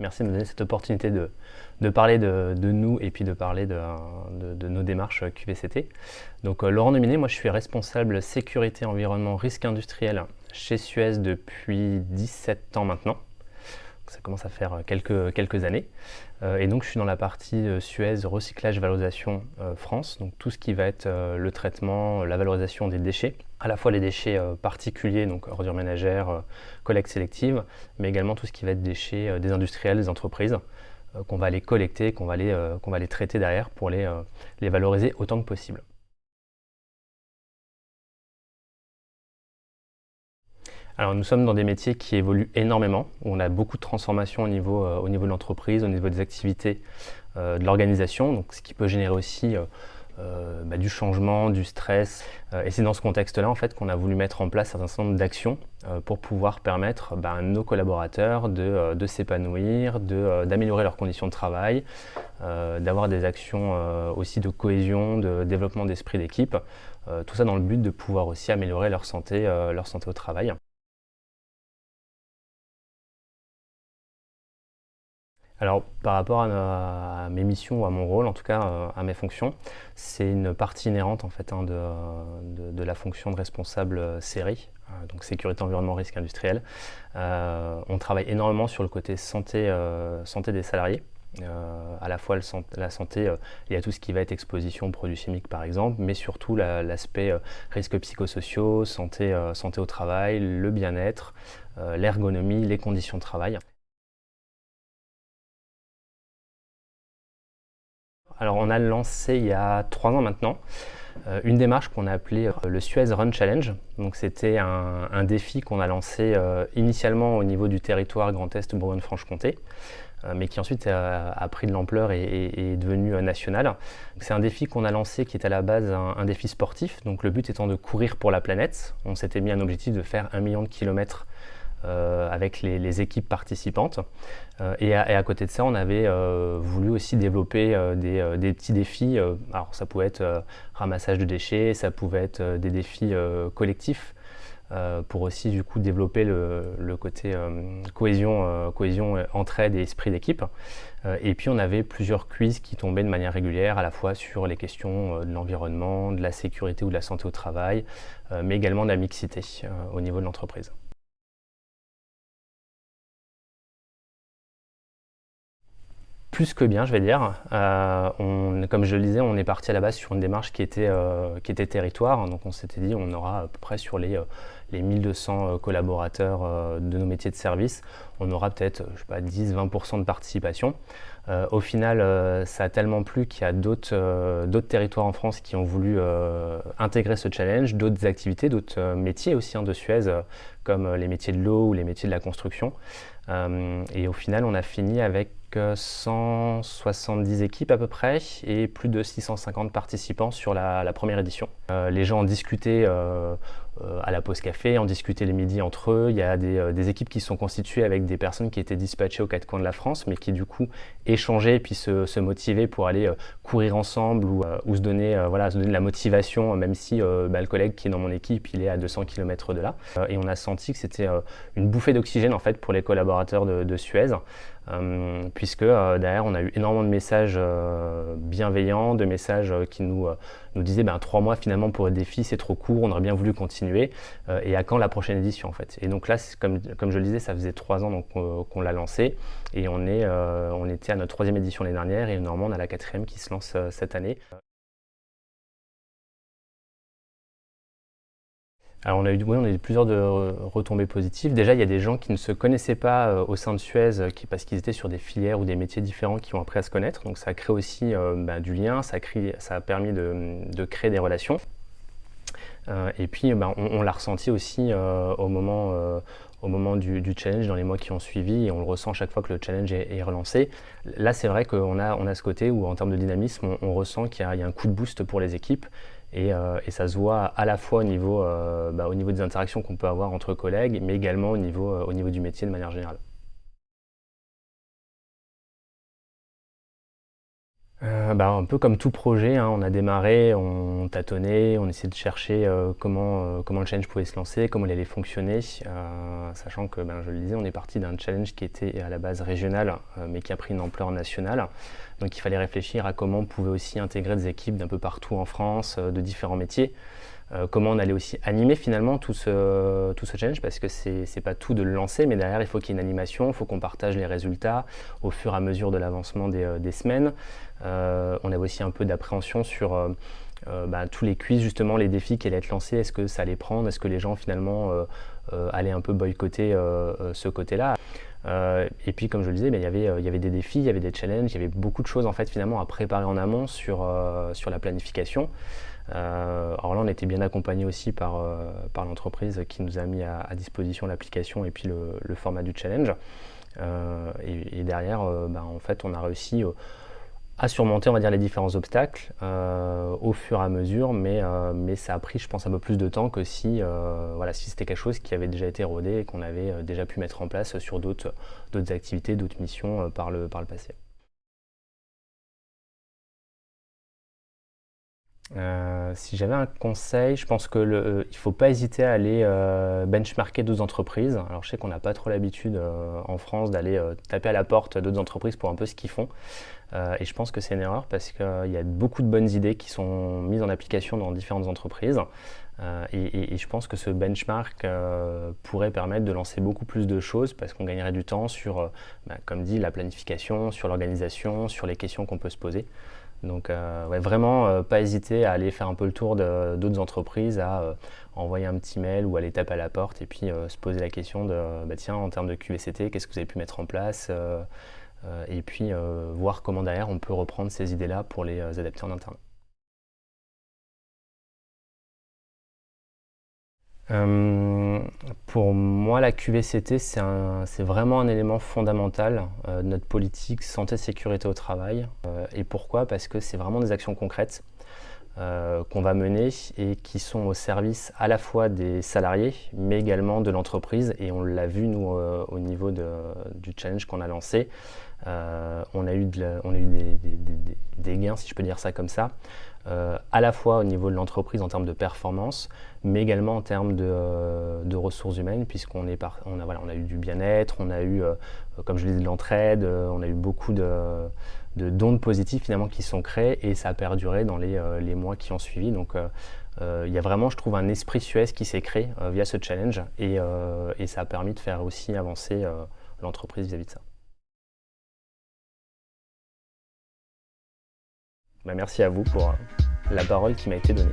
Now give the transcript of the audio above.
Merci de me donner cette opportunité de parler de nous et puis de parler de nos démarches QVCT. Donc Laurent Nominé, moi je suis responsable sécurité, environnement, risque industriel chez Suez depuis 17 ans maintenant. Ça commence à faire quelques années. Et donc je suis dans la partie Suez recyclage valorisation France, donc tout ce qui va être le traitement, la valorisation des déchets, à la fois les déchets particuliers, donc ordures ménagères, collecte sélective, mais également tout ce qui va être déchets des industriels, des entreprises, qu'on va aller collecter, qu'on va aller traiter derrière pour les valoriser autant que possible. Alors nous sommes dans des métiers qui évoluent énormément, où on a beaucoup de transformations au niveau de l'entreprise, au niveau des activités, de l'organisation, donc ce qui peut générer aussi du changement, du stress. Et c'est dans ce contexte-là en fait, qu'on a voulu mettre en place un certain nombre d'actions pour pouvoir permettre à nos collaborateurs de s'épanouir, d'améliorer leurs conditions de travail, d'avoir des actions aussi de cohésion, de développement d'esprit d'équipe, tout ça dans le but de pouvoir aussi améliorer leur santé au travail. Alors, par rapport à mes missions ou à mon rôle, en tout cas à mes fonctions, c'est une partie inhérente en fait de la fonction de responsable série, donc sécurité, environnement, risque industriel. On travaille énormément sur le côté santé des salariés. À la fois la santé, il y a tout ce qui va être exposition aux produits chimiques par exemple, mais surtout l'aspect risques psychosociaux, santé au travail, le bien-être, l'ergonomie, les conditions de travail. Alors on a lancé il y a 3 ans maintenant une démarche qu'on a appelée le Suez Run Challenge. Donc c'était un défi qu'on a lancé initialement au niveau du territoire Grand Est Bourgogne-Franche-Comté, mais qui ensuite a pris de l'ampleur et est devenu national. C'est un défi qu'on a lancé qui est à la base un défi sportif, donc le but étant de courir pour la planète. On s'était mis un objectif de faire 1 million de kilomètres avec les équipes participantes. Et à côté de ça, on avait voulu aussi développer des petits défis. Alors ça pouvait être ramassage de déchets, ça pouvait être des défis collectifs pour aussi du coup développer le côté cohésion, entraide et esprit d'équipe. Et puis on avait plusieurs quiz qui tombaient de manière régulière, à la fois sur les questions de l'environnement, de la sécurité ou de la santé au travail, mais également de la mixité au niveau de l'entreprise. Plus que bien, je vais dire. Comme je le disais, on est parti à la base sur une démarche qui était territoire. Donc on s'était dit on aura à peu près sur les 1200 collaborateurs de nos métiers de service, on aura peut-être je sais pas, 10-20% de participation. Au final, ça a tellement plu qu'il y a d'autres territoires en France qui ont voulu intégrer ce challenge, d'autres activités, d'autres métiers aussi de Suez, comme les métiers de l'eau ou les métiers de la construction. Et au final, on a fini avec 170 équipes à peu près et plus de 650 participants sur la première édition. Les gens en discutaient à la pause café, en discutaient les midis entre eux. Il y a des équipes qui sont constituées avec des personnes qui étaient dispatchées aux 4 coins de la France, mais qui du coup échangeaient et puis se motivaient pour aller courir ensemble ou se donner de la motivation, même si le collègue qui est dans mon équipe, il est à 200 km de là. Et on a senti que c'était une bouffée d'oxygène en fait pour les collaborateurs de Suez. Puisque derrière on a eu énormément de messages bienveillants, de messages qui nous disaient 3 mois finalement pour le défi c'est trop court, on aurait bien voulu continuer, et à quand la prochaine édition en fait. Et donc là, comme je le disais, ça faisait 3 ans donc, qu'on l'a lancé, et on était à notre 3e édition l'année dernière, et normalement on a la 4e qui se lance cette année. Alors on a eu plusieurs retombées positives. Déjà, il y a des gens qui ne se connaissaient pas au sein de Suez parce qu'ils étaient sur des filières ou des métiers différents qui ont appris à se connaître. Donc ça crée aussi du lien, ça a permis de créer des relations. Et puis on l'a ressenti aussi au moment du challenge dans les mois qui ont suivi, et on le ressent chaque fois que le challenge est relancé. Là, c'est vrai qu'on a ce côté où en termes de dynamisme, on ressent qu'il y a un coup de boost pour les équipes. Et ça se voit à la fois au niveau des interactions qu'on peut avoir entre collègues, mais également au niveau du métier de manière générale. Un peu comme tout projet, hein, on a démarré, on tâtonnait, on essayait de chercher comment le challenge pouvait se lancer, comment il allait fonctionner, sachant que, je le disais, on est parti d'un challenge qui était à la base régional, mais qui a pris une ampleur nationale. Donc il fallait réfléchir à comment on pouvait aussi intégrer des équipes d'un peu partout en France, de différents métiers. Comment on allait aussi animer finalement tout ce challenge, parce que c'est pas tout de le lancer, mais derrière il faut qu'il y ait une animation, il faut qu'on partage les résultats au fur et à mesure de l'avancement des semaines. On avait aussi un peu d'appréhension sur tous les quiz, justement, les défis qui allaient être lancés. Est-ce que ça allait prendre? Est-ce que les gens finalement allaient un peu boycotter ce côté-là? Et puis, comme je le disais, il y avait des défis, il y avait des challenges, il y avait beaucoup de choses en fait finalement à préparer en amont sur la planification. Alors là, on était bien accompagné aussi par l'entreprise qui nous a mis à disposition l'application et puis le format du challenge. Et derrière, en fait, on a réussi à surmonter, on va dire, les différents obstacles au fur et à mesure, mais ça a pris, je pense, un peu plus de temps que si c'était quelque chose qui avait déjà été rodé et qu'on avait déjà pu mettre en place sur d'autres activités, d'autres missions par le passé. Si j'avais un conseil, je pense que il faut pas hésiter à aller benchmarker d'autres entreprises. Alors je sais qu'on n'a pas trop l'habitude en France d'aller taper à la porte d'autres entreprises pour un peu ce qu'ils font. Et je pense que c'est une erreur parce qu'il y a beaucoup de bonnes idées qui sont mises en application dans différentes entreprises. Et je pense que ce benchmark pourrait permettre de lancer beaucoup plus de choses parce qu'on gagnerait du temps sur, comme dit, la planification, sur l'organisation, sur les questions qu'on peut se poser. Donc vraiment pas hésiter à aller faire un peu le tour d'autres entreprises, à envoyer un petit mail ou aller taper à la porte et puis se poser la question de tiens, en termes de QVCT, qu'est-ce que vous avez pu mettre en place et puis voir comment derrière on peut reprendre ces idées-là pour les adapter en interne. Euh, pour moi, la QVCT, c'est vraiment un élément fondamental de notre politique santé-sécurité au travail. Et pourquoi? Parce que c'est vraiment des actions concrètes qu'on va mener et qui sont au service à la fois des salariés, mais également de l'entreprise. Et on l'a vu, nous, au niveau du challenge qu'on a lancé. On a eu des gains, si je peux dire ça comme ça, à la fois au niveau de l'entreprise en termes de performance, mais également en termes de ressources humaines, on a eu du bien-être, on a eu, comme je le disais, de l'entraide, on a eu beaucoup d'ondes positives finalement qui sont créées et ça a perduré dans les mois qui ont suivi. Donc il y a vraiment, je trouve, un esprit Suez qui s'est créé via ce challenge et ça a permis de faire aussi avancer l'entreprise vis-à-vis de ça. Merci à vous pour la parole qui m'a été donnée.